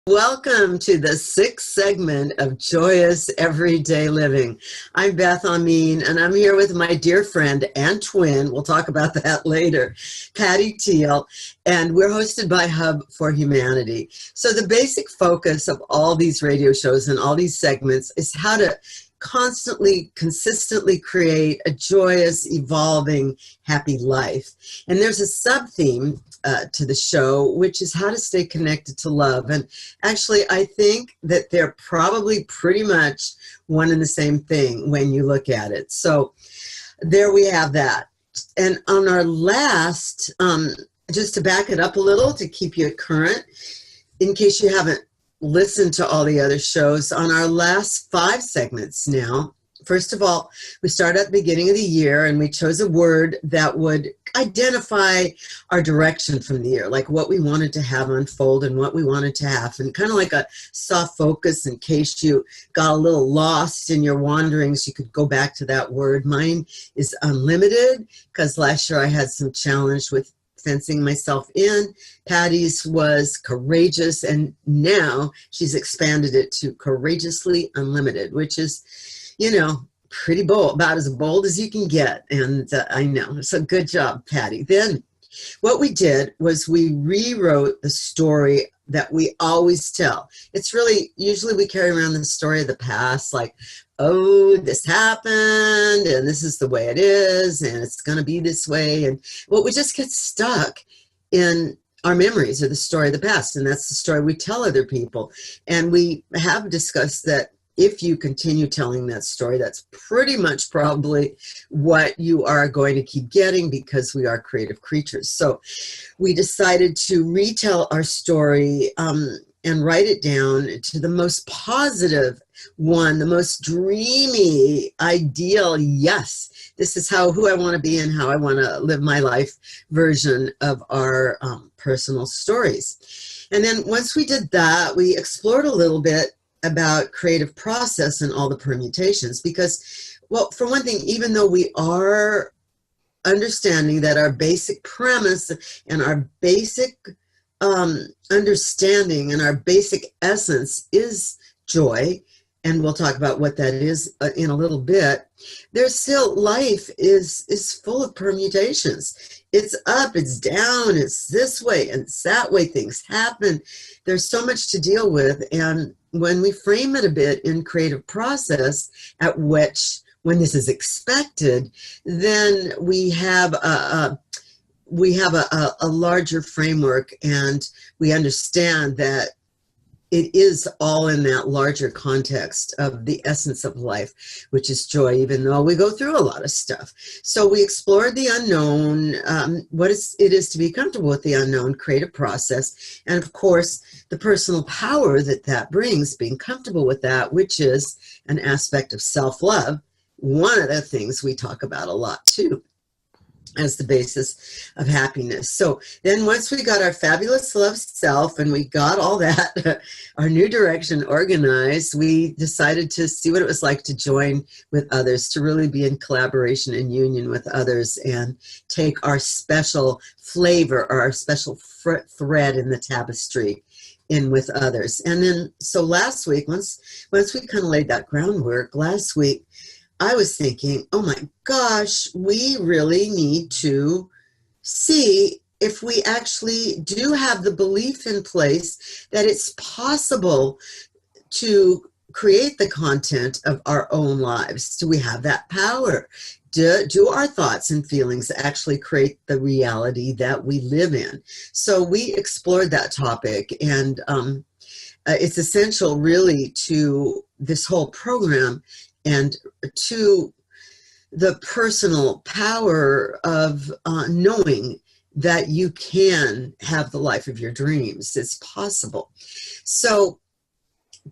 Welcome to the sixth segment of Joyous Everyday Living. I'm Beth Amin, and I'm here with my dear friend and twin, we'll talk about that later, Patty Teal, and we're hosted by Hub for Humanity. So the basic focus of all these radio shows and all these segments is how to constantly, consistently create a joyous, evolving, happy life. And there's a sub-theme to the show, which is how to stay connected to love. And actually, I think that they're probably pretty much one and the same thing when you look at it. So there we have that. And on our last, just to back it up a little, to keep you current, in case you haven't listened to all the other shows, on our last 5 segments now, first of all, we started at the beginning of the year and we chose a word that would identify our direction from the year, like what we wanted to have unfold and what we wanted to have, and kind of like a soft focus in case you got a little lost in your wanderings, you could go back to that word. Mine is unlimited, because last year I had some challenge with fencing myself in. Patty's was courageous, and now she's expanded it to courageously unlimited, which is, pretty bold, about as bold as you can get. And I know, so good job, Patty. Then what we did was we rewrote the story that we always tell. It's really, usually we carry around the story of the past, like, oh, this happened, and this is the way it is, and it's going to be this way. And well, we just get stuck in our memories of the story of the past, and that's the story we tell other people. And we have discussed that if you continue telling that story, that's pretty much probably what you are going to keep getting, because we are creative creatures. So we decided to retell our story and write it down to the most positive one, the most dreamy, ideal, yes, this is who I want to be and how I want to live my life version of our personal stories. And then once we did that, we explored a little bit about creative process and all the permutations, because, well, for one thing, even though we are understanding that our basic premise and our basic understanding and our basic essence is joy, and we'll talk about what that is in a little bit, there's still, life is full of permutations. It's up, it's down, it's this way and it's that way, things happen. There's so much to deal with. And when we frame it a bit in creative process, at which, when this is expected, then we have a larger framework, and we understand that it is all in that larger context of the essence of life, which is joy, even though we go through a lot of stuff. So we explored the unknown, what it is to be comfortable with the unknown, creative process, and of course, the personal power that brings, being comfortable with that, which is an aspect of self-love, one of the things we talk about a lot too, as the basis of happiness. So then once we got our fabulous love self and we got all that, our new direction organized, we decided to see what it was like to join with others, to really be in collaboration and union with others, and take our special flavor or our special thread in the tapestry in with others. And then, so last week, once we kind of laid that groundwork, last week, I was thinking, oh my gosh, we really need to see if we actually do have the belief in place that it's possible to create the content of our own lives. Do we have that power? Do our thoughts and feelings actually create the reality that we live in? So we explored that topic, and it's essential really to this whole program and to the personal power of knowing that you can have the life of your dreams. It's possible. So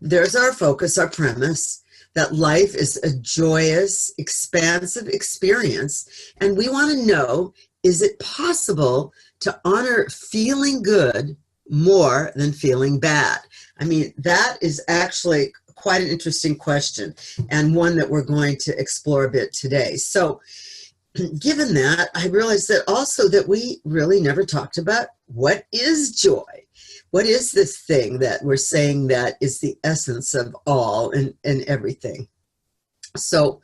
there's our focus, our premise, that life is a joyous, expansive experience. And we want to know, is it possible to honor feeling good more than feeling bad? I mean, that is actually quite an interesting question, and one that we're going to explore a bit today. So given that, I realized that also that we really never talked about what is joy. What is this thing that we're saying that is the essence of all and everything? So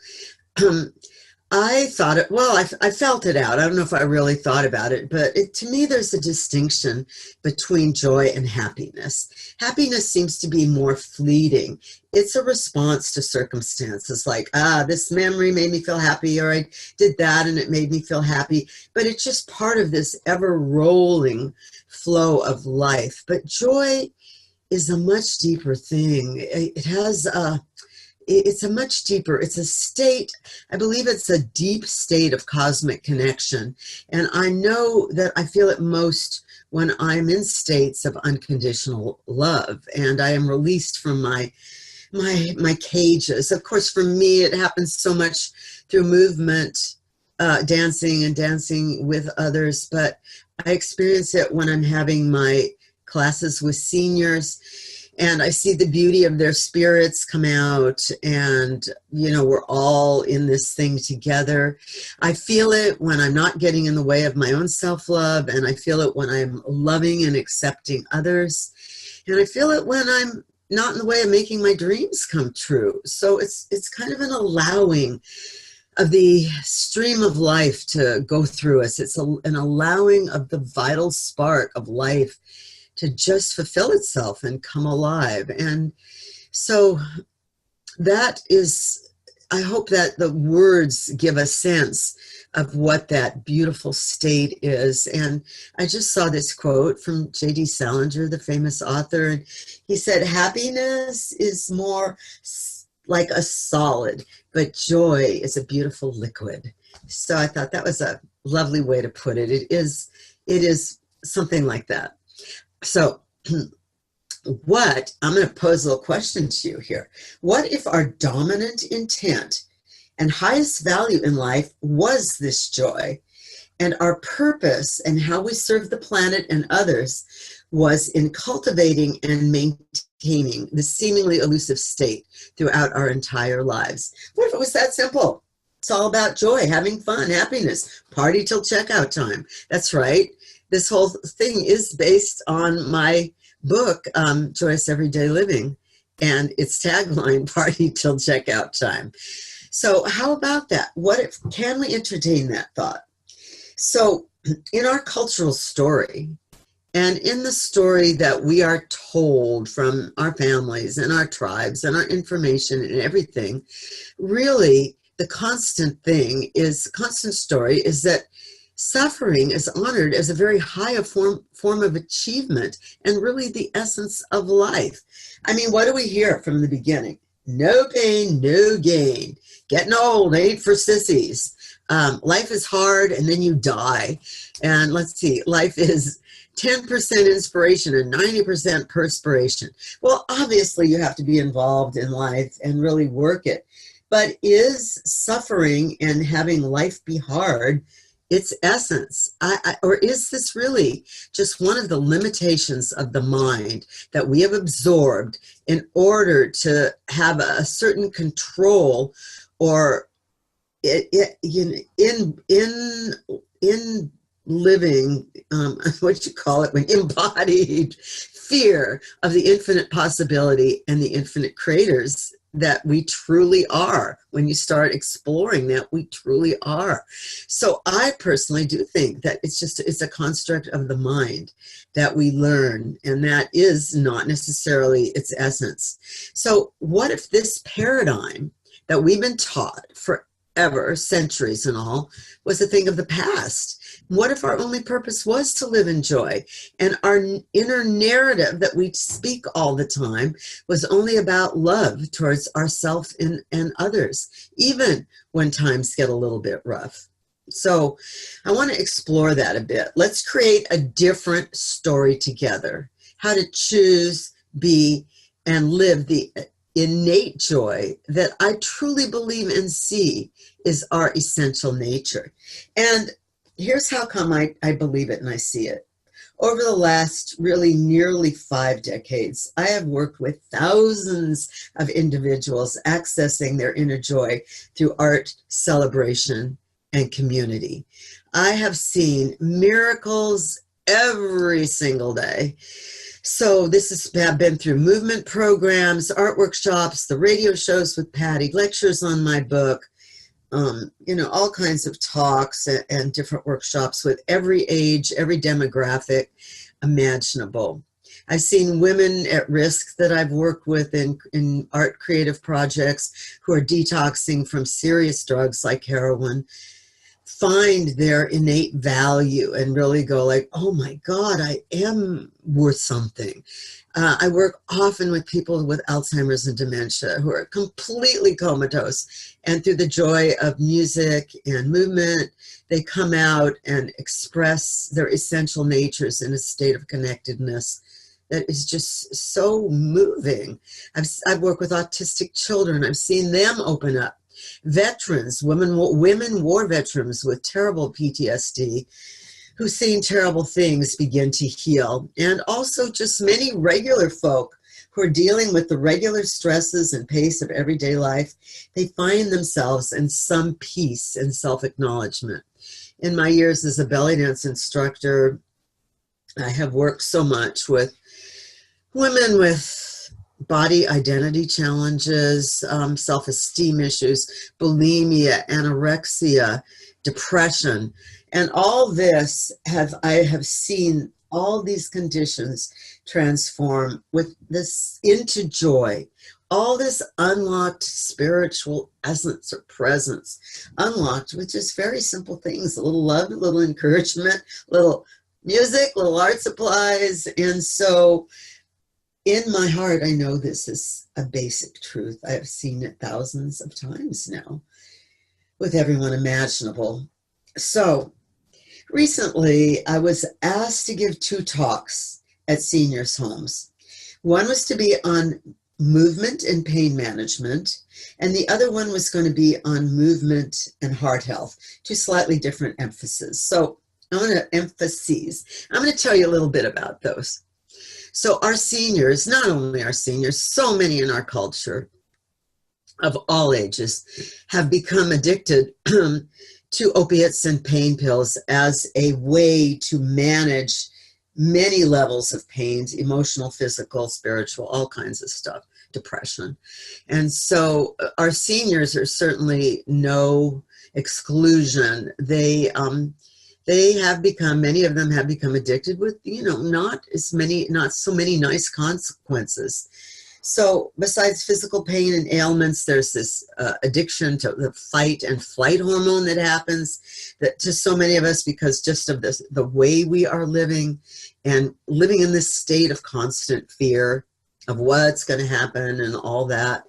I thought it, well, I felt it out. I don't know if I really thought about it, but to me, there's a distinction between joy and happiness. Happiness seems to be more fleeting. It's a response to circumstances like, this memory made me feel happy, or I did that and it made me feel happy. But it's just part of this ever rolling flow of life. But joy is a much deeper thing. It's a much deeper, it's a state, I believe it's a deep state of cosmic connection. And I know that I feel it most when I'm in states of unconditional love and I am released from my cages. Of course, for me, it happens so much through movement, dancing and dancing with others, but I experience it when I'm having my classes with seniors and I see the beauty of their spirits come out, and, we're all in this thing together. I feel it when I'm not getting in the way of my own self-love, and I feel it when I'm loving and accepting others. And I feel it when I'm not in the way of making my dreams come true. So it's kind of an allowing of the stream of life to go through us. It's an allowing of the vital spark of life to just fulfill itself and come alive. And so that is, I hope that the words give a sense of what that beautiful state is. And I just saw this quote from J.D. Salinger, the famous author, and he said, happiness is more like a solid, but joy is a beautiful liquid. So I thought that was a lovely way to put it. It is something like that. So I'm going to pose a little question to you here. What if our dominant intent and highest value in life was this joy, and our purpose and how we serve the planet and others was in cultivating and maintaining the seemingly elusive state throughout our entire lives? What if it was that simple? It's all about joy, having fun, happiness, party till checkout time. That's right. This whole thing is based on my book, Joyous Everyday Living, and its tagline, party till checkout time. So how about that? Can we entertain that thought? So in our cultural story, and in the story that we are told from our families and our tribes and our information and everything, really the constant story is that suffering is honored as a very high form of achievement and really the essence of life. I mean, what do we hear from the beginning? No pain, no gain. Getting old ain't for sissies. Life is hard and then you die. And let's see, life is 10% inspiration and 90% perspiration. Well, obviously you have to be involved in life and really work it. But is suffering and having life be hard its essence? Or is this really just one of the limitations of the mind that we have absorbed in order to have a certain control or in living, what you call it, when embodied fear of the infinite possibility and the infinite creators that we truly are? When you start exploring that, we truly are. So I personally do think that it's a construct of the mind that we learn, and that is not necessarily its essence. So what if this paradigm that we've been taught forever, centuries and all, was a thing of the past? What if our only purpose was to live in joy, and our inner narrative that we speak all the time was only about love towards ourselves and others, even when times get a little bit rough? So I want to explore that a bit. Let's create a different story together. How to choose, be, and live the innate joy that I truly believe and see is our essential nature. And here's how come I believe it and I see it. Over the last really nearly 5 decades, I have worked with thousands of individuals accessing their inner joy through art, celebration, and community. I have seen miracles every single day. So this has been through movement programs, art workshops, the radio shows with Patty, lectures on my book, all kinds of talks and different workshops with every age, every demographic imaginable. I've seen women at risk that I've worked with in art creative projects who are detoxing from serious drugs like heroin, find their innate value and really go like, oh my God, I am worth something. I work often with people with Alzheimer's and dementia who are completely comatose. And through the joy of music and movement, they come out and express their essential natures in a state of connectedness that is just so moving. I've worked with autistic children. I've seen them open up. Veterans, women war veterans with terrible PTSD, who've seen terrible things begin to heal. And also just many regular folk who are dealing with the regular stresses and pace of everyday life. They find themselves in some peace and self-acknowledgement. In my years as a belly dance instructor, I have worked so much with women with body identity challenges, self-esteem issues, bulimia, anorexia, depression. And all this I have seen all these conditions transform with this into joy. All this unlocked spiritual essence or presence, unlocked with just very simple things, a little love, a little encouragement, little music, little art supplies. And so in my heart, I know this is a basic truth. I have seen it thousands of times now with everyone imaginable. So recently, I was asked to give 2 talks at seniors' homes. One was to be on movement and pain management, and the other one was going to be on movement and heart health, 2 slightly different emphases. So I'm going to tell you a little bit about those. So our seniors, not only our seniors, so many in our culture of all ages have become addicted to opiates and pain pills as a way to manage many levels of pains, emotional, physical, spiritual, all kinds of stuff, depression. And so our seniors are certainly no exclusion. They have become, many of them have become addicted with, not so many nice consequences. So besides physical pain and ailments, there's this addiction to the fight and flight hormone that happens that to so many of us because just of this, the way we are living and living in this state of constant fear of what's going to happen and all that.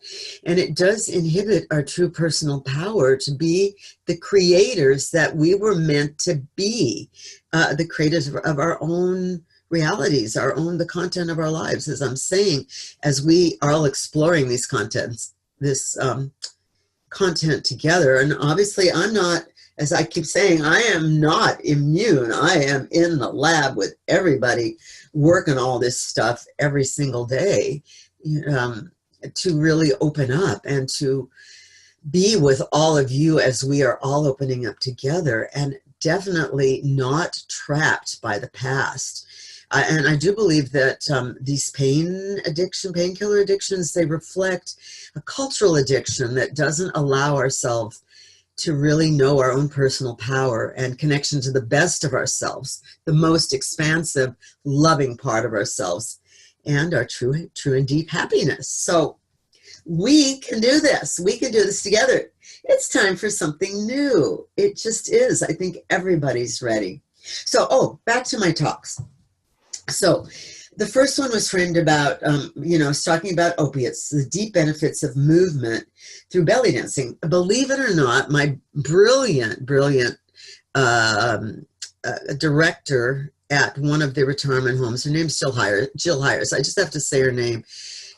And it does inhibit our true personal power to be the creators that we were meant to be, the creators of our own realities, the content of our lives, as I'm saying, as we are all exploring these contents, this content together. And obviously I'm not, as I keep saying, I am not immune. I am in the lab with everybody working all this stuff every single day to really open up and to be with all of you as we are all opening up together and definitely not trapped by the past. And I do believe that these painkiller addictions, they reflect a cultural addiction that doesn't allow ourselves to really know our own personal power and connection to the best of ourselves, the most expansive, loving part of ourselves, and our true and deep happiness. So we can do this. We can do this together. It's time for something new. It just is. I think everybody's ready. So, back to my talks. So the first one was framed about, I was talking about opiates, the deep benefits of movement through belly dancing. Believe it or not, my brilliant director at one of the retirement homes, her name's Jill Hires. I just have to say her name.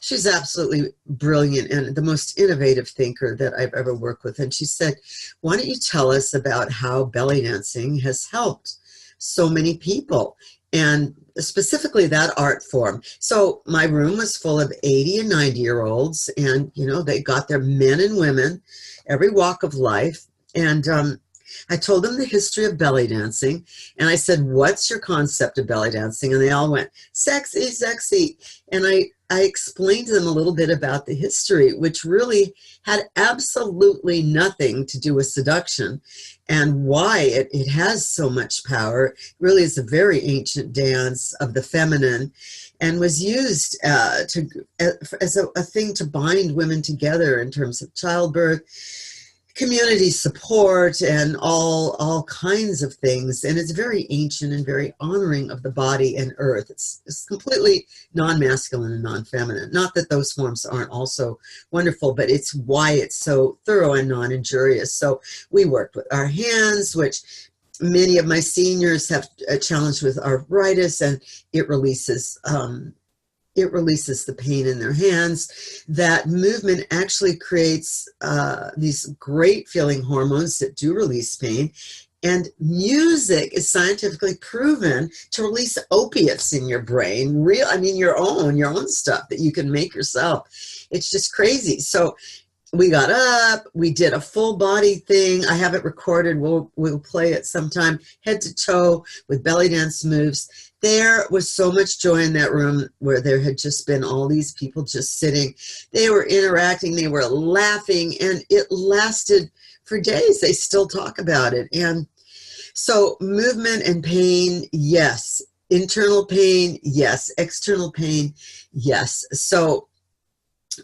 She's absolutely brilliant and the most innovative thinker that I've ever worked with. And she said, why don't you tell us about how belly dancing has helped so many people? And specifically that art form. So my room was full of 80 and 90-year-olds, and they got their men and women, every walk of life. And I told them the history of belly dancing, and I said, what's your concept of belly dancing? And they all went, sexy, sexy. And I explained to them a little bit about the history, which really had absolutely nothing to do with seduction, and why it has so much power. It really is a very ancient dance of the feminine, and was used as a thing to bind women together in terms of childbirth, community support, and all kinds of things. And it's very ancient and very honoring of the body and earth. It's completely non-masculine and non-feminine. Not that those forms aren't also wonderful, but it's why it's so thorough and non-injurious. So we worked with our hands, which many of my seniors have a challenge with arthritis, and it releases the pain in their hands. That movement actually creates these great feeling hormones that do release pain. And music is scientifically proven to release opiates in your brain. Your own stuff that you can make yourself. It's just crazy. So we got up, we did a full body thing. I have it recorded. We'll play it sometime, head to toe with belly dance moves. There was so much joy in that room, where there had just been all these people just sitting. They were interacting, they were laughing, and it lasted for days. They still talk about it. And so movement and pain, yes. Internal pain, yes. External pain, yes. So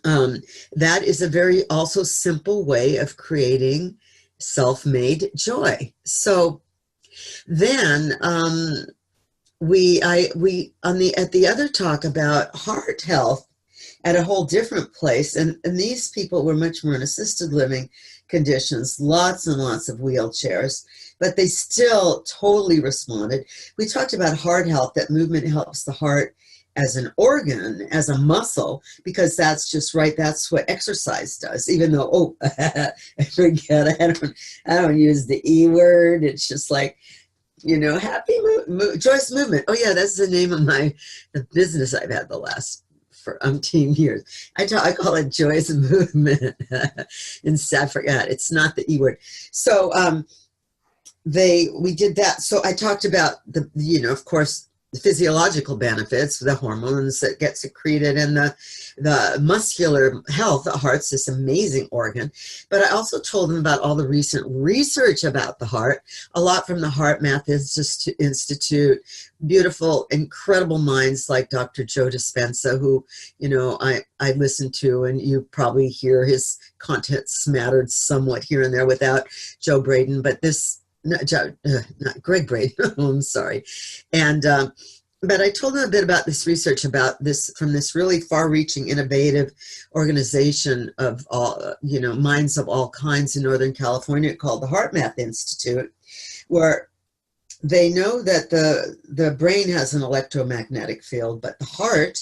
that is a very also simple way of creating self-made joy. So then we at the other talk about heart health at a whole different place, and these people were much more in assisted living conditions, lots and lots of wheelchairs, but they still totally responded. We talked about heart health, that movement helps the heart as an organ, as a muscle, because that's just right. That's what exercise does. Even though, I forget, I don't use the E word. It's just like, happy joyous movement. Oh yeah, that's the name of the business I've had the last for umpteen years. I call it joyous movement. I forgot. It's not the E word. So we did that. So I talked about of course, the physiological benefits, the hormones that get secreted, and the muscular health. The heart's this amazing organ. But I also told them about all the recent research about the heart, a lot from the Heart Math Institute, beautiful, incredible minds like Dr. Joe Dispenza, who, I listen to, and you probably hear his content smattered somewhat here and there without Joe Braden, but not Greg Braden. I'm sorry. And, but I told them a bit about this research about this from this really far-reaching, innovative organization of all, minds of all kinds in Northern California called the Heart Math Institute, where they know that the brain has an electromagnetic field, but the heart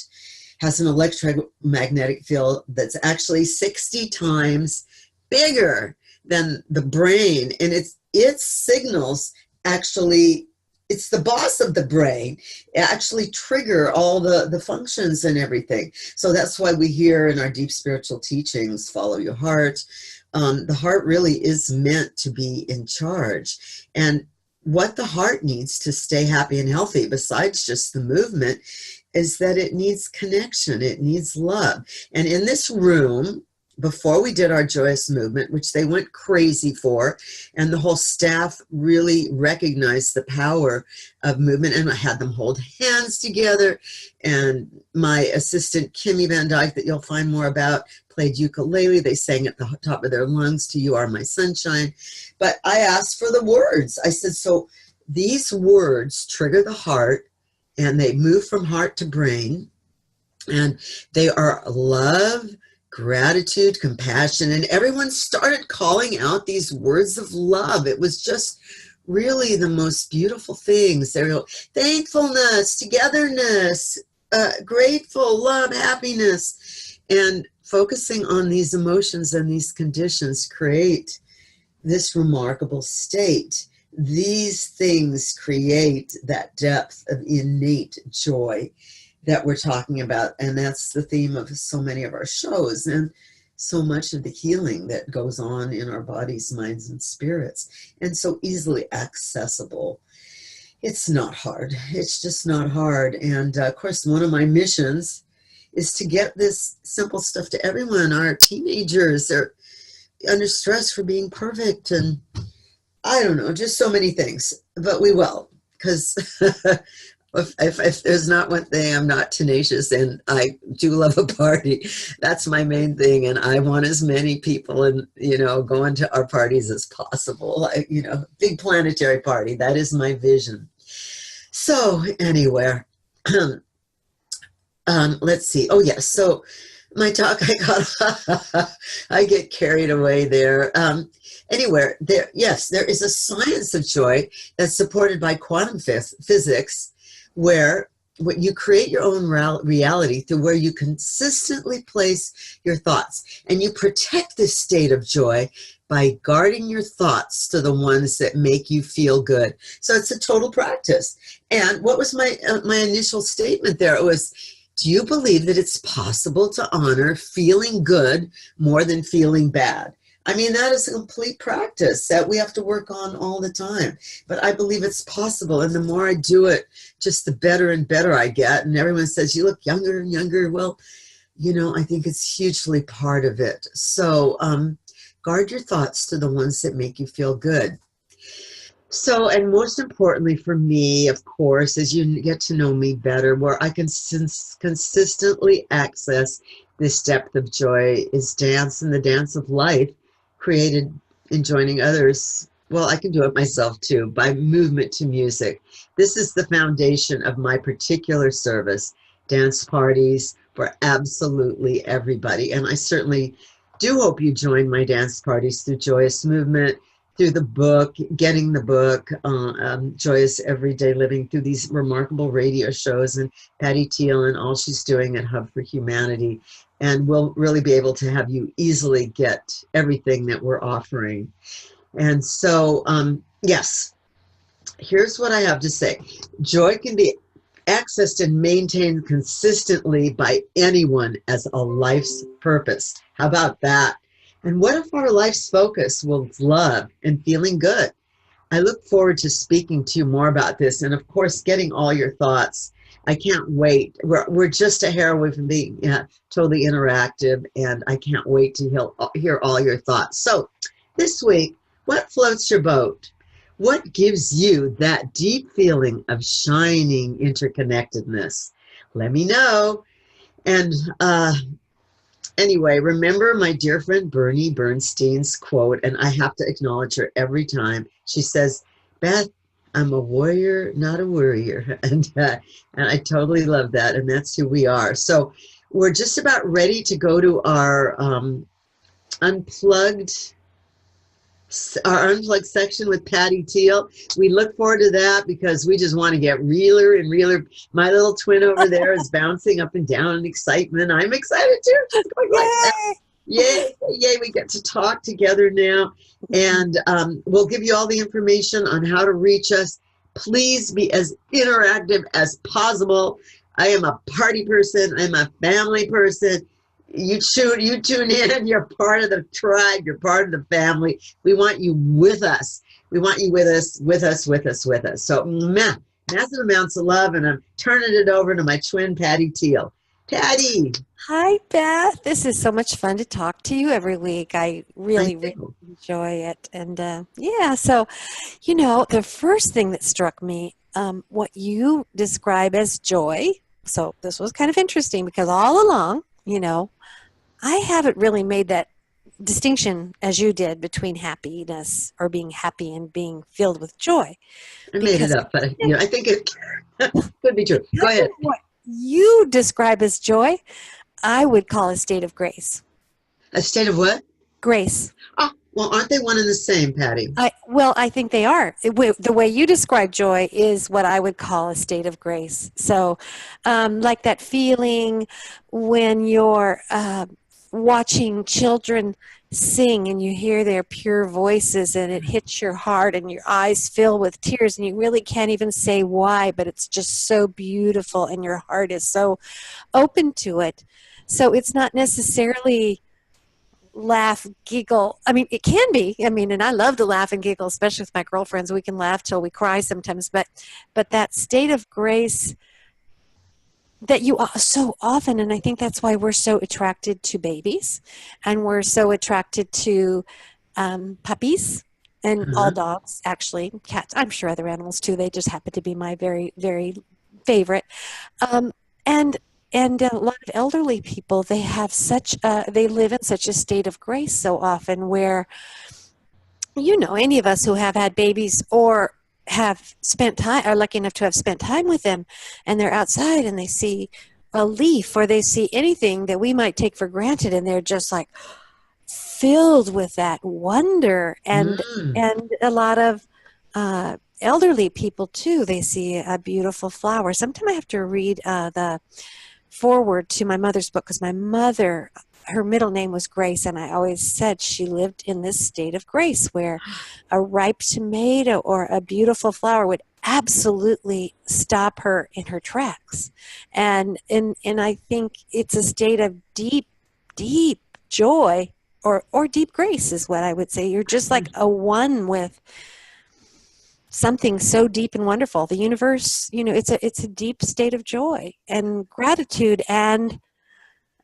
has an electromagnetic field that's actually 60 times bigger than the brain. And its signals actually, it's the boss of the brain, actually trigger all the functions and everything. So that's why we hear in our deep spiritual teachings, follow your heart. The heart really is meant to be in charge. And what the heart needs to stay happy and healthy, besides just the movement, is that it needs connection. It needs love. And in this room, before we did our joyous movement, which they went crazy for, and the whole staff really recognized the power of movement, and I had them hold hands together, and my assistant Kimmy Van Dyke, that you'll find more about, played ukulele. They sang at the top of their lungs to "You Are My Sunshine." But I asked for the words. I said, so these words trigger the heart, and they move from heart to brain, and they are love, gratitude, compassion, and everyone started calling out these words of love. It was just really the most beautiful things. They were thankfulness, togetherness, grateful, love, happiness, and focusing on these emotions and these conditions create this remarkable state. These things create that depth of innate joy that we're talking about, and that's the theme of so many of our shows. And so much of the healing that goes on in our bodies, minds, and spirits, and so easily accessible. It's not hard. It's just not hard. And of course, one of my missions is to get this simple stuff to everyone. Our teenagers are under stress for being perfect, and I don't know, just so many things. But we will, because if there's not one thing, I'm not tenacious, and I do love a party. That's my main thing, and I want as many people and going to our parties as possible. Big planetary party. That is my vision. So anyway, let's see. Oh yes. So my talk, I get carried away there. Anywhere there, yes, there is a science of joy that's supported by quantum physics, where you create your own reality through where you consistently place your thoughts, and you protect this state of joy by guarding your thoughts to the ones that make you feel good. So it's a total practice. And what was my initial statement there? It was, do you believe that it's possible to honor feeling good more than feeling bad? I mean, that is a complete practice that we have to work on all the time. But I believe it's possible. And the more I do it, just the better and better I get. And everyone says, you look younger and younger. Well, I think it's hugely part of it. So guard your thoughts to the ones that make you feel good. So, and most importantly for me, of course, as you get to know me better, where I can consistently access this depth of joy is dance, and the dance of life created in joining others. Well, I can do it myself too, by movement to music. This is the foundation of my particular service, dance parties for absolutely everybody. And I certainly do hope you join my dance parties through Joyous Movement, through the book, getting the book, Joyous Everyday Living, through these remarkable radio shows, and Patty Teal and all she's doing at Hub for Humanity. And we'll really be able to have you easily get everything that we're offering. And so, yes, here's what I have to say. Joy can be accessed and maintained consistently by anyone as a life's purpose. How about that? And what if our life's focus was love and feeling good? I look forward to speaking to you more about this, and of course, getting all your thoughts. I can't wait. We're just a hair away from being totally interactive, and I can't wait to hear all your thoughts. So this week, what floats your boat? What gives you that deep feeling of shining interconnectedness? Let me know. And anyway, remember my dear friend Bernie Bernstein's quote, and I have to acknowledge her every time. She says, Beth, I'm a warrior, not a worrier. And I totally love that, and that's who we are. So we're just about ready to go to our unplugged section with Patty Teal. We look forward to that because we just want to get realer and realer. My little twin over there is bouncing up and down in excitement. I'm excited too. She's going like that. Yay, yay, we get to talk together now. And we'll give you all the information on how to reach us. Please be as interactive as possible. I am a party person. I'm a family person. You tune in. You're part of the tribe. You're part of the family. We want you with us. We want you with us. So, massive amounts of love, and I'm turning it over to my twin, Patty Teal. Patty. Hi, Beth. This is so much fun to talk to you every week. I really enjoy it. And so, the first thing that struck me, what you describe as joy. So this was kind of interesting because all along, I haven't really made that distinction as you did between happiness or being happy and being filled with joy. I made it up, but I think it could be true. Go ahead. What you describe as joy, I would call a state of grace. A state of what? Grace. Oh, well, aren't they one and the same, Patty? I think they are. The way you describe joy is what I would call a state of grace. So like that feeling when you're watching children sing and you hear their pure voices and it hits your heart and your eyes fill with tears and you really can't even say why, but it's just so beautiful and your heart is so open to it. So it's not necessarily laugh, giggle. I mean, it can be. I mean, and I love to laugh and giggle, especially with my girlfriends. We can laugh till we cry sometimes. But that state of grace that you so often, and I think that's why we're so attracted to babies, and we're so attracted to puppies, and all Uh-huh. dogs, actually, cats. I'm sure other animals too. They just happen to be my very, very favorite. Um, and a lot of elderly people, they have they live in such a state of grace so often, where, any of us who have had babies or have spent time, are lucky enough to have spent time with them, and they're outside and they see a leaf or they see anything that we might take for granted, and they're just like filled with that wonder. Mm. And a lot of elderly people too, they see a beautiful flower. Sometimes I have to read the forward to my mother's book, because my mother, her middle name was Grace, and I always said she lived in this state of grace where a ripe tomato or a beautiful flower would absolutely stop her in her tracks. And I think it's a state of deep, deep joy, or deep grace is what I would say. You're just like a one with something so deep and wonderful. The universe, it's a deep state of joy and gratitude and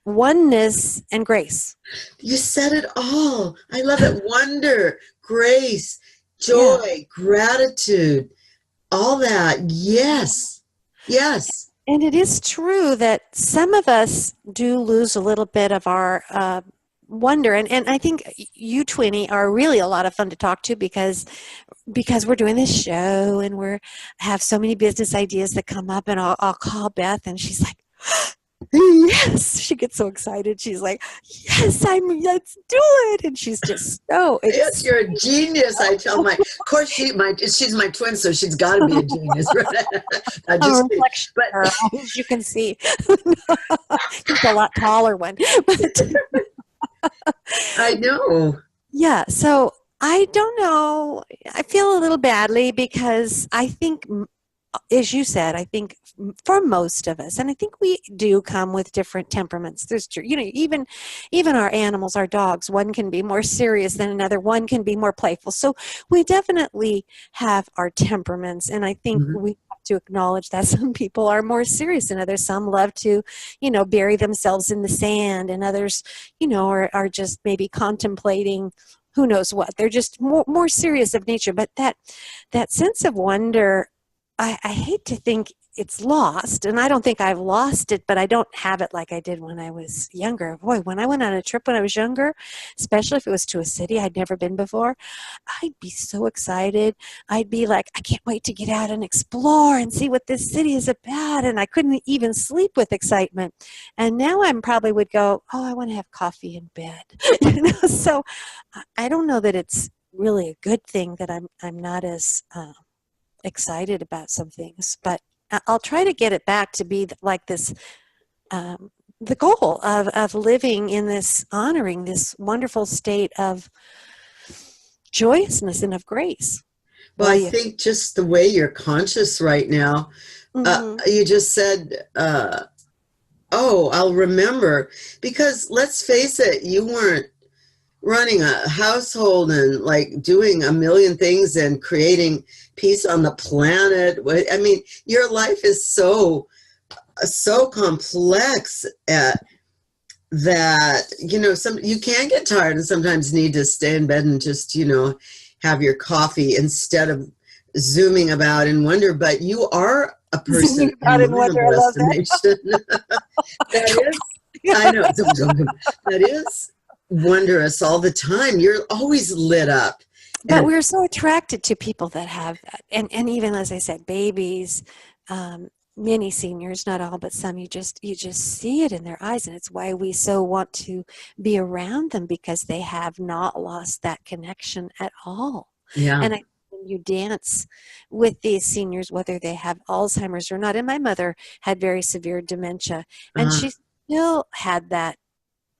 oneness and grace. You said it all. I love it. Wonder, grace, Yeah. joy, gratitude, all that. Yes. Yes. And it is true that some of us do lose a little bit of our wonder. And I think you, Twinny, are really a lot of fun to talk to, because we're doing this show and we're have so many business ideas that come up, and I'll call Beth and she's like, yes, she gets so excited. She's like, yes, let's do it. And she's just so Yes, excited. you're a genius. I tell of course, she's my twin, so she's got to be a genius, right? I A just kidding. reflection But of her, as you can see. She's a lot taller one. But I know. yeah, so I don't know. I feel a little badly, because I think, as you said, I think for most of us, and I think we do come with different temperaments. There's, even our animals, our dogs, one can be more serious than another, one can be more playful. So we definitely have our temperaments, and I think Mhm. we have to acknowledge that some people are more serious than others. Some love to, bury themselves in the sand, and others, are just maybe contemplating who knows what. They're just more serious of nature. But that sense of wonder, I hate to think it's lost, and I don't think I've lost it, but I don't have it like I did when I was younger. Boy, when I went on a trip when I was younger, especially if it was to a city I'd never been before, I'd be so excited. I'd be like, I can't wait to get out and explore and see what this city is about, and I couldn't even sleep with excitement. And now I probably would go, oh, I want to have coffee in bed. So I don't know that it's really a good thing that I'm not as excited about some things, but I'll try to get it back to be like this, the goal of living in this, honoring this wonderful state of joyousness and of grace. Well, What I do you? think just the way you're conscious right now, Mm-hmm. you just said, oh, I'll remember. Because let's face it, you weren't running a household and like doing a million things and creating peace on the planet. I mean, your life is so complex that some you can get tired and sometimes need to stay in bed and just have your coffee instead of zooming about in wonder. But you are a person Zooming about in in my wonder. I humble love that. estimation. That is, I know, that is wondrous all the time. You're always lit up. But And we're so attracted to people that have that, and even, as I said, babies, many seniors, not all, but some. You just see it in their eyes, and it's why we so want to be around them, because they have not lost that connection at all. yeah, And when you dance with these seniors, whether they have Alzheimer's or not, and my mother had very severe dementia, and uh, she still had that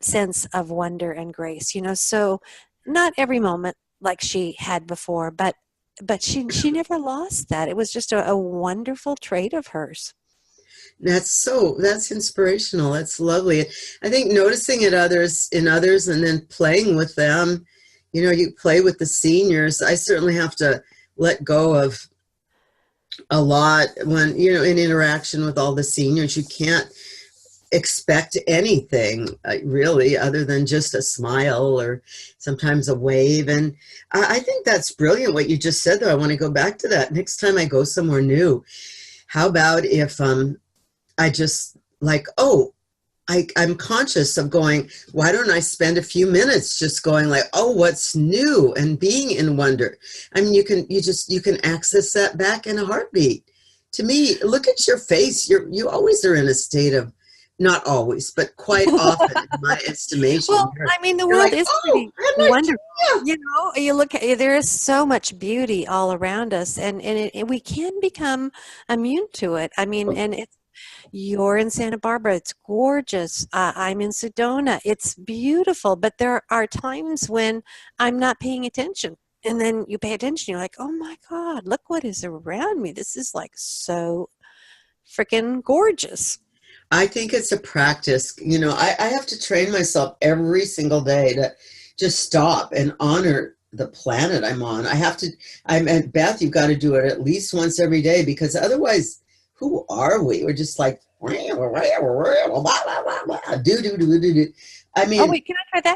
sense of wonder and grace, so not every moment like she had before, but she never lost that. It was just a wonderful trait of hers. That's inspirational. That's lovely. I think noticing it in others and then playing with them, you play with the seniors. I certainly have to let go of a lot when, in interaction with all the seniors. You can't expect anything really other than just a smile or sometimes a wave. And I think that's brilliant what you just said, though. I want to go back to that. Next time I go somewhere new, how about if I just like, I'm conscious of going, why don't I spend a few minutes just going like, oh, what's new, and being in wonder. I mean, you can access that back in a heartbeat. To me, look at your face. You always are in a state of, not always, but quite often, in my estimation. Well, I mean, the You're world like, is oh, pretty I'm like, wonderful. yeah. You know, you look at, there is so much beauty all around us, and we can become immune to it. I mean, and you're in Santa Barbara, it's gorgeous. I'm in Sedona, it's beautiful, but there are times when I'm not paying attention. And then you pay attention, you're like, oh my God, look what is around me. This is like so freaking gorgeous. I think it's a practice. I have to train myself every single day to just stop and honor the planet I'm on. And Beth, you've got to do it at least once every day, because otherwise, who are we? We're just like, do, do, do, do, do. I Oh, mean, wait, can I try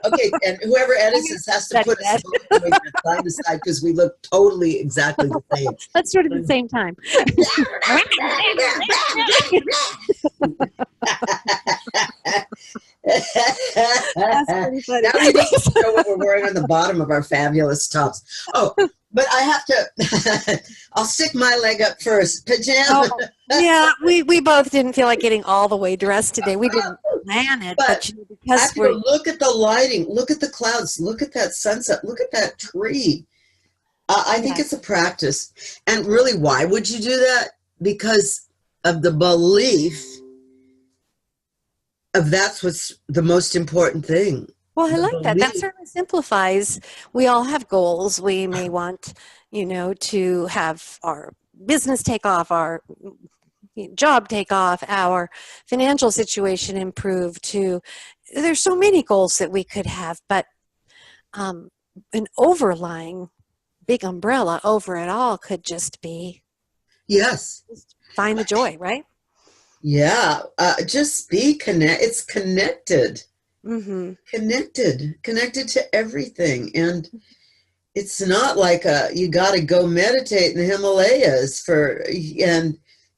okay, and whoever edits that? this has to Study put us that. both doing it side to side because we look totally exactly the same. Let's do it at the same time. That's pretty funny. Now we need to show what we're wearing on the bottom of our fabulous tops. Oh, but I have to, I'll stick my leg up first. Pajama. Oh, yeah, we both didn't feel like getting all the way dressed today. We didn't plan it, but I because have to go look at the lighting, look at the clouds, look at that sunset, look at that tree. I think it's a practice. And really, why would you do that? Because of the belief of that's what's the most important thing. well, I The like that. That belief. certainly simplifies. We all have goals. We may want, to have our business take off, our job take off, our financial situation improve. There's so many goals that we could have, but an overlying big umbrella over it all could just be Yes. just find the joy, right? Yeah. Just be It's connected. Mm-hmm. Connected to everything. And it's not like you got to go meditate in the Himalayas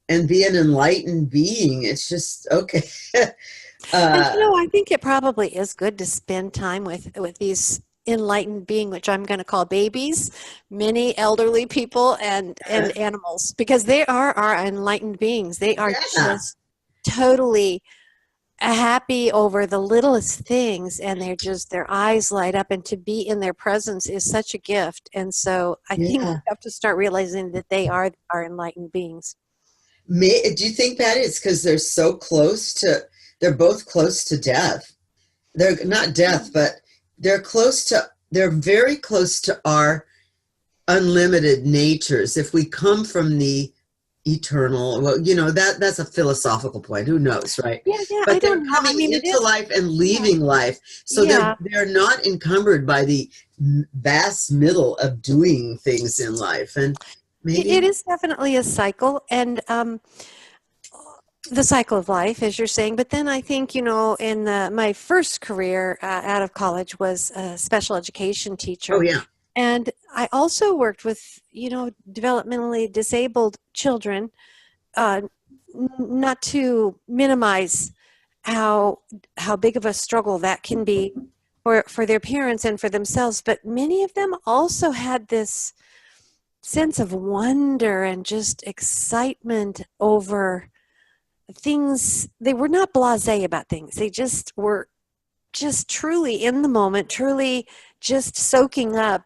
and be an enlightened being. It's just okay. And I think it probably is good to spend time with these enlightened being, which I'm going to call babies, many elderly people and animals, because they are our enlightened beings. They are just totally happy over the littlest things, and their eyes light up, and to be in their presence is such a gift. And so I think we have to start realizing that they are our enlightened beings. Do you think that is because they're both close to death? They're not death, but they're very close to our unlimited natures. If we come from the eternal, well, that's a philosophical point. Who knows, right? Yeah, But I they're don't know. coming into life and leaving life. So they're not encumbered by the vast middle of doing things in life. And maybe it is definitely a cycle, and the cycle of life, as you're saying. But then I think, in my first career out of college was a special education teacher. Oh, yeah. And I also worked with, developmentally disabled children, not to minimize how big of a struggle that can be for their parents and for themselves. But many of them also had this sense of wonder and just excitement over things. They were not blasé about things. They just were just truly in the moment, truly just soaking up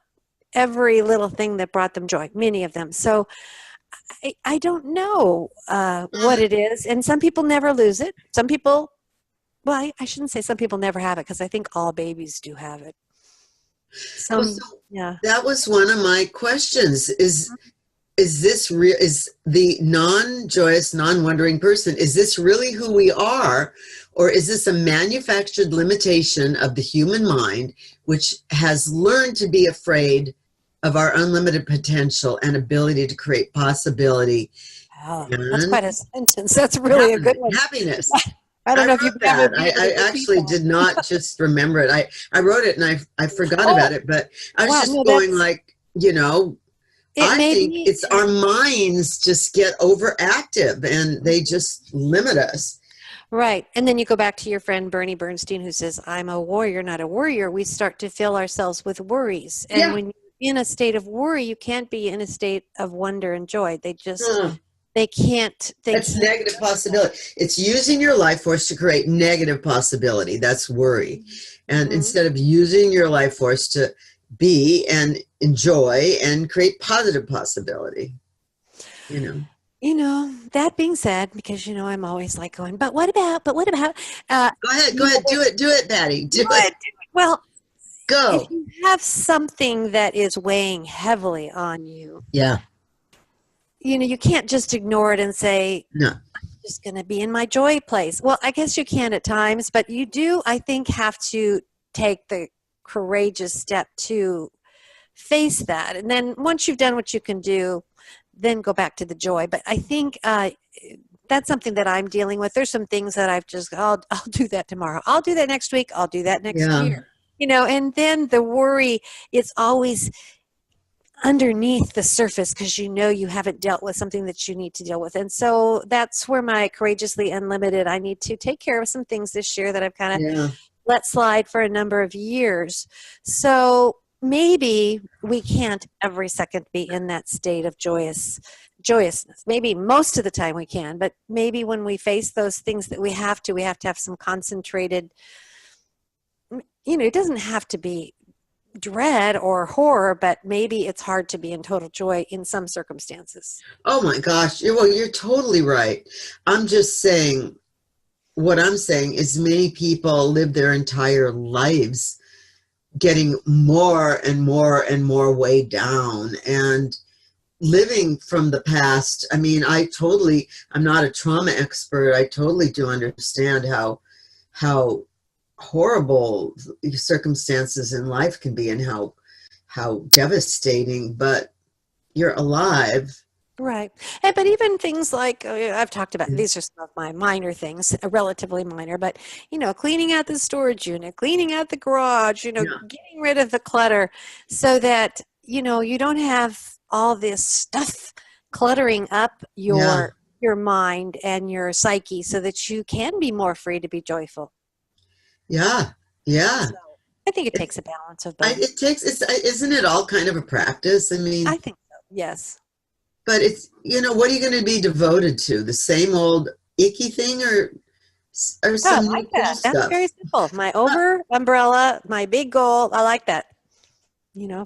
every little thing that brought them joy, many of them. So I don't know what it is. And some people never lose it. Some people, well, I shouldn't say some people never have it, because I think all babies do have it. Yeah. That was one of my questions is, is this real? Is the non-joyous, non-wondering person, is this really who we are? Or is this a manufactured limitation of the human mind, which has learned to be afraid of our unlimited potential and ability to create possibility Oh, that's and quite a sentence. That's really a good one. happiness? I don't I know if wrote you've ever that. been able I to repeat actually that. did not just remember it. I wrote it and I forgot Oh, about it, but I was wow. just No, going like, it I may think be. it's our minds just get overactive and they just limit us. Right. And then you go back to your friend Bernie Bernstein who says, I'm a warrior, not a worrier. We start to fill ourselves with worries. And Yeah. when you're in a state of worry, you can't be in a state of wonder and joy. Huh. They can't, That's negative possibility. It's using your life force to create negative possibility. That's worry. And Mhm. instead of using your life force to be and enjoy and create positive possibility, you know. That being said, because I'm always like going, but what about, Go ahead, do it, Patty, do it. well, if Go. you have something that is weighing heavily on you, Yeah. you can't just ignore it and say, No. just going to be in my joy place. Well, I guess you can at times, but you do, I think, have to take the courageous step to face that. And then once you've done what you can do, then go back to the joy. But I think that's something that I'm dealing with. There's some things that I'll do that tomorrow. I'll do that next week. I'll do that next Yeah. year. And then the worry, it's always underneath the surface because you haven't dealt with something that you need to deal with. And so that's where my courageously unlimited, I need to take care of some things this year that I've kind of Yeah. let slide for a number of years. So maybe we can't every second be in that state of joyousness. Maybe most of the time we can, but maybe when we face those things that we have to have some concentrated, it doesn't have to be dread or horror, but maybe it's hard to be in total joy in some circumstances. Oh my gosh. You're totally right. I'm just saying, what I'm saying is many people live their entire lives getting more and more and more weighed down and living from the past. I mean, I'm not a trauma expert. I totally do understand how horrible circumstances in life can be and how devastating, but you're alive. Right. But even things like I've talked about, these are some of my minor things, relatively minor, but, cleaning out the storage unit, cleaning out the garage, Yeah. getting rid of the clutter so that, you don't have all this stuff cluttering up your mind and your psyche so that you can be more free to be joyful. Yeah. Yeah. So I think it takes a balance of both. Isn't it all kind of a practice? I mean, I think so. Yes. but it's, what are you going to be devoted to? The same old icky thing or Oh, I some new like cool that. That's stuff? very simple. My over umbrella, my big goal. I like that.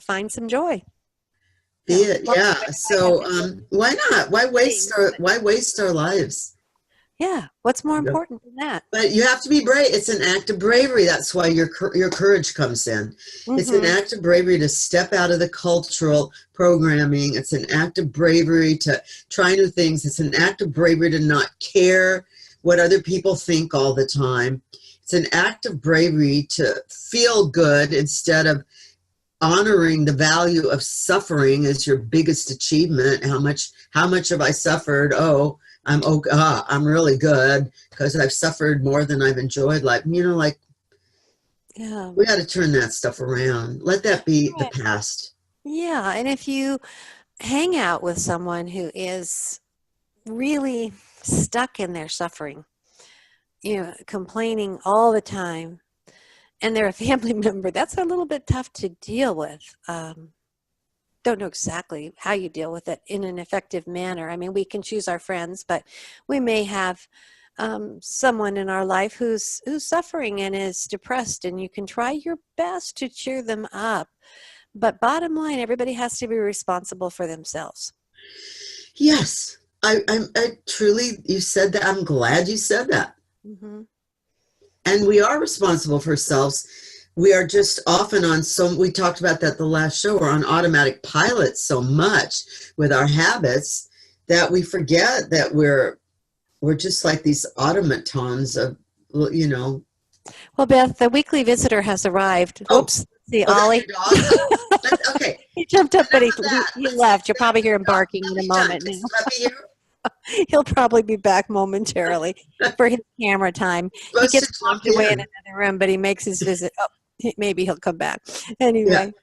Find some joy. Yeah. So why not? Why waste our lives? Yeah. What's more important than that? But you have to be brave. It's an act of bravery. That's why your courage comes in. It's an act of bravery to step out of the cultural programming. It's an act of bravery to try new things. It's an act of bravery to not care what other people think all the time. It's an act of bravery to feel good instead of honoring the value of suffering as your biggest achievement. How much have I suffered? Oh, I'm really good because I've suffered more than I've enjoyed life. Yeah. We got to turn that stuff around. Let that be the past. Yeah. And if you hang out with someone who is really stuck in their suffering, complaining all the time, and they're a family member, that's a little bit tough to deal with. Don't know exactly how you deal with it in an effective manner. I mean, we can choose our friends, but we may have someone in our life who's suffering and is depressed, and you can try your best to cheer them up. But bottom line, everybody has to be responsible for themselves. Yes, I truly, you said that. I'm glad you said that. Mm-hmm. And we are responsible for ourselves. we are just often on, so we talked about that the last show, we're on automatic pilot so much with our habits that we forget that we're just like these automatons of, you know. Well, Beth, the weekly visitor has arrived. Oh, Oops. See, oh, that's Ollie. your dog? Okay. He jumped up, but Enough of that. he left. You'll probably hear him No, barking in a puppy time. moment It's now. puppy here. He'll probably be back momentarily for his camera time. He Supposed to gets jump locked away in in. another room, but he makes his visit. Oh, maybe he'll come back. Yeah. Anyway,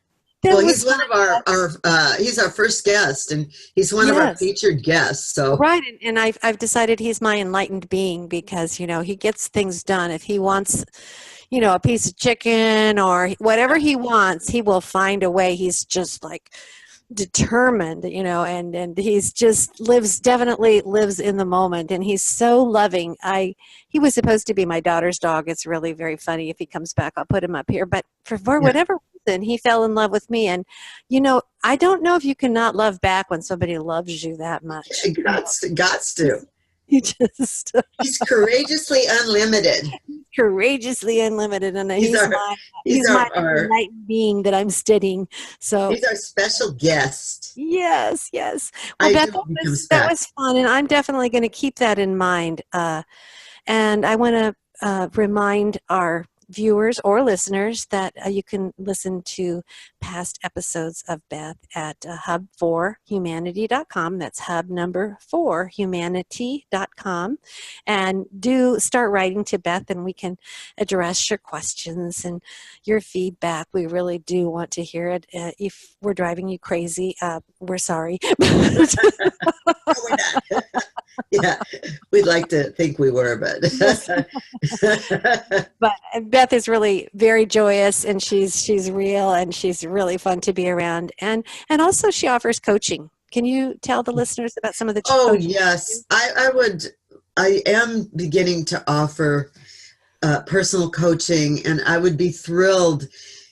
that Well, was he's one fun. of our he's our first guest, and he's one of our Yes. featured guests. So Right, and I've decided he's my enlightened being because he gets things done. If he wants, a piece of chicken or whatever he wants, he will find a way. He's just like determined, and he's just definitely lives in the moment, and he's so loving. He was supposed to be my daughter's dog. It's really very funny. If he comes back, I'll put him up here. But for yeah, whatever reason, he fell in love with me, and I don't know if you cannot love back when somebody loves you that much. gots to. You just He's courageously unlimited. courageously unlimited, and He's our he's he's my our enlightened being that I'm studying. So he's our special guest. yes, yes. Well, I Beth, do hope he comes that back. was fun, and I'm definitely going to keep that in mind. And I want to remind our viewers or listeners that you can listen to past episodes of Beth at hub4humanity.com. That's hub number 4humanity.com. And do start writing to Beth, and we can address your questions and your feedback. We really do want to hear it. If we're driving you crazy, we're sorry. No, we're not. Yeah, we'd like to think we were, but But Beth is really very joyous, and she's real, and she's really fun to be around, and also she offers coaching. Can you tell the listeners about some of the oh coaching? yes, I am beginning to offer personal coaching, and I would be thrilled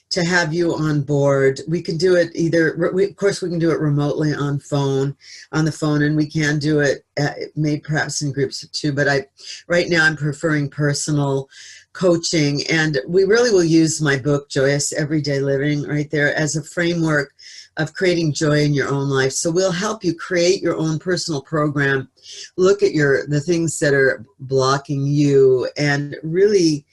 to have you on board. We can do it of course, we can do it remotely on the phone, and we can do it maybe perhaps in groups of two. But right now, I'm preferring personal coaching, and we really will use my book, Joyous Everyday Living, right there as a framework of creating joy in your own life. So we'll help you create your own personal program, look at the things that are blocking you, and really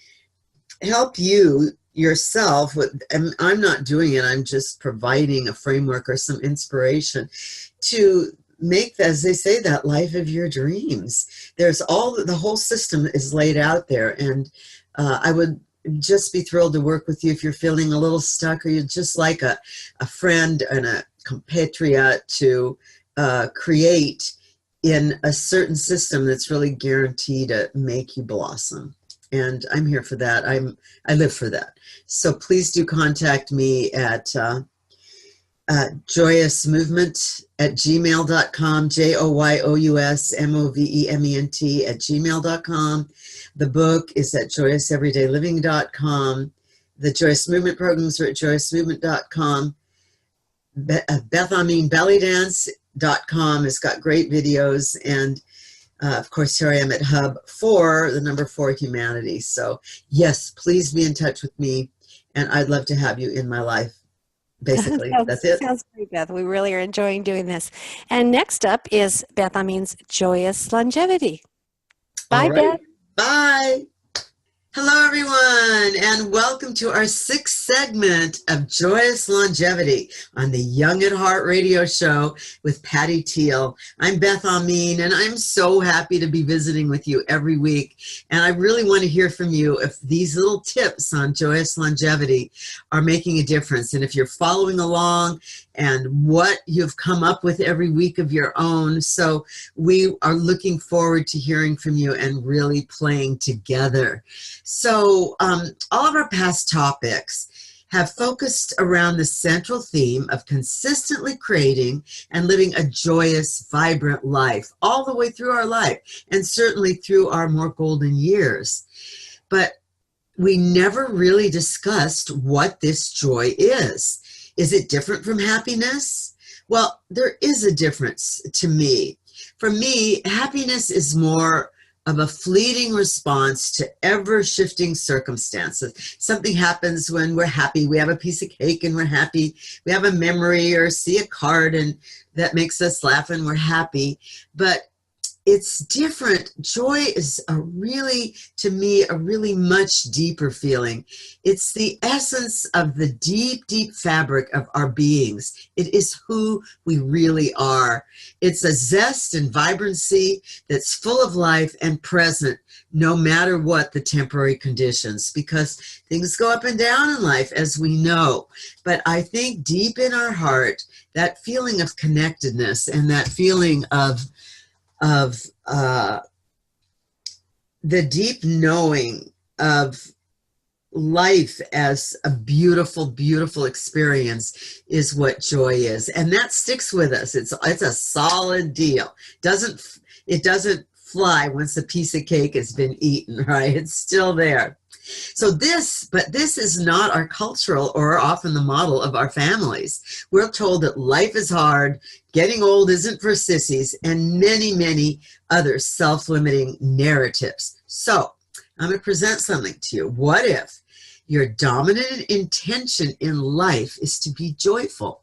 help you yourself and I'm not doing it, I'm just providing a framework or some inspiration to make, as they say, that life of your dreams. There's the whole system is laid out there, and I would just be thrilled to work with you if you're feeling a little stuck, or you're just like a friend and a compatriot to create in a certain system that's really guaranteed to make you blossom. And I'm here for that. I live for that. So please do contact me at joyousmovement@gmail.com, joyousmovement@gmail.com. The book is at joyouseverydayliving.com. The Joyous Movement programs are at joyousmovement.com. Beth Bellydance.com has got great videos, and of course, here I am at Hub 4, the number 4 Humanity. So yes, please be in touch with me, and I'd love to have you in my life. Basically, that's it. Sounds great, Beth. We really are enjoying doing this. And next up is Beth Amin's Joyous Longevity. Bye, All right. Beth. Bye. Hello, everyone, and welcome to our 6th segment of Joyous Longevity on the Young at Heart radio show with Patty Teal. I'm Beth Amin, and I'm so happy to be visiting with you every week. And I really want to hear from you if these little tips on Joyous Longevity are making a difference, and if you're following along and what you've come up with every week of your own. So we are looking forward to hearing from you and really playing together. So all of our past topics have focused around the central theme of consistently creating and living a joyous, vibrant life all the way through our life, and certainly through our more golden years. But we never really discussed what this joy is. Is it different from happiness? Well, there is a difference to me. For me, happiness is more of a fleeting response to ever-shifting circumstances. Something happens when we're happy. We have a piece of cake and we're happy. We have a memory or see a card and that makes us laugh and we're happy. But it's different. Joy is to me, a really much deeper feeling. It's the essence of the deep, deep fabric of our beings. It is who we really are. It's a zest and vibrancy that's full of life and present, no matter what the temporary conditions, because things go up and down in life, as we know. But I think deep in our heart, that feeling of connectedness and that feeling of the deep knowing of life as a beautiful, beautiful experience is what joy is. And that sticks with us. It's a solid deal. It doesn't fly once a piece of cake has been eaten, right? It's still there. But this is not our cultural or often the model of our families. We're told that life is hard, getting old isn't for sissies, and many, many other self-limiting narratives. So I'm going to present something to you. What if your dominant intention in life is to be joyful?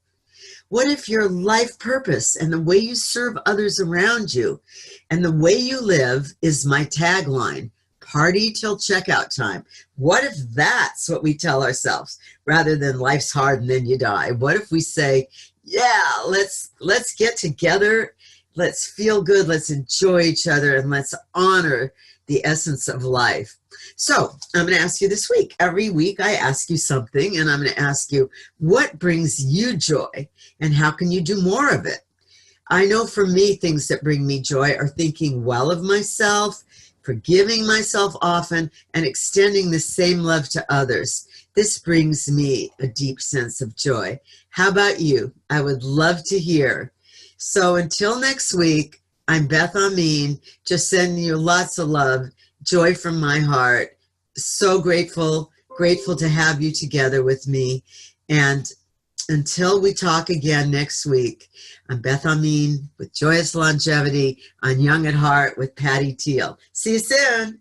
What if your life purpose and the way you serve others around you and the way you live is my tagline? Party till checkout time. What if that's what we tell ourselves rather than life's hard and then you die? What if we say, yeah, let's get together, let's feel good, let's enjoy each other, and let's honor the essence of life? So I'm going to ask you this week. Every week I ask you something, and I'm going to ask you, what brings you joy and how can you do more of it? I know for me, things that bring me joy are thinking well of myself, forgiving myself often, and extending the same love to others. This brings me a deep sense of joy. How about you? I would love to hear. So until next week, I'm Beth Amin, just sending you lots of love, joy from my heart. So grateful to have you together with me. And until we talk again next week, I'm Beth Amin with Joyous Longevity on Young at Heart with Patty Teal. See you soon.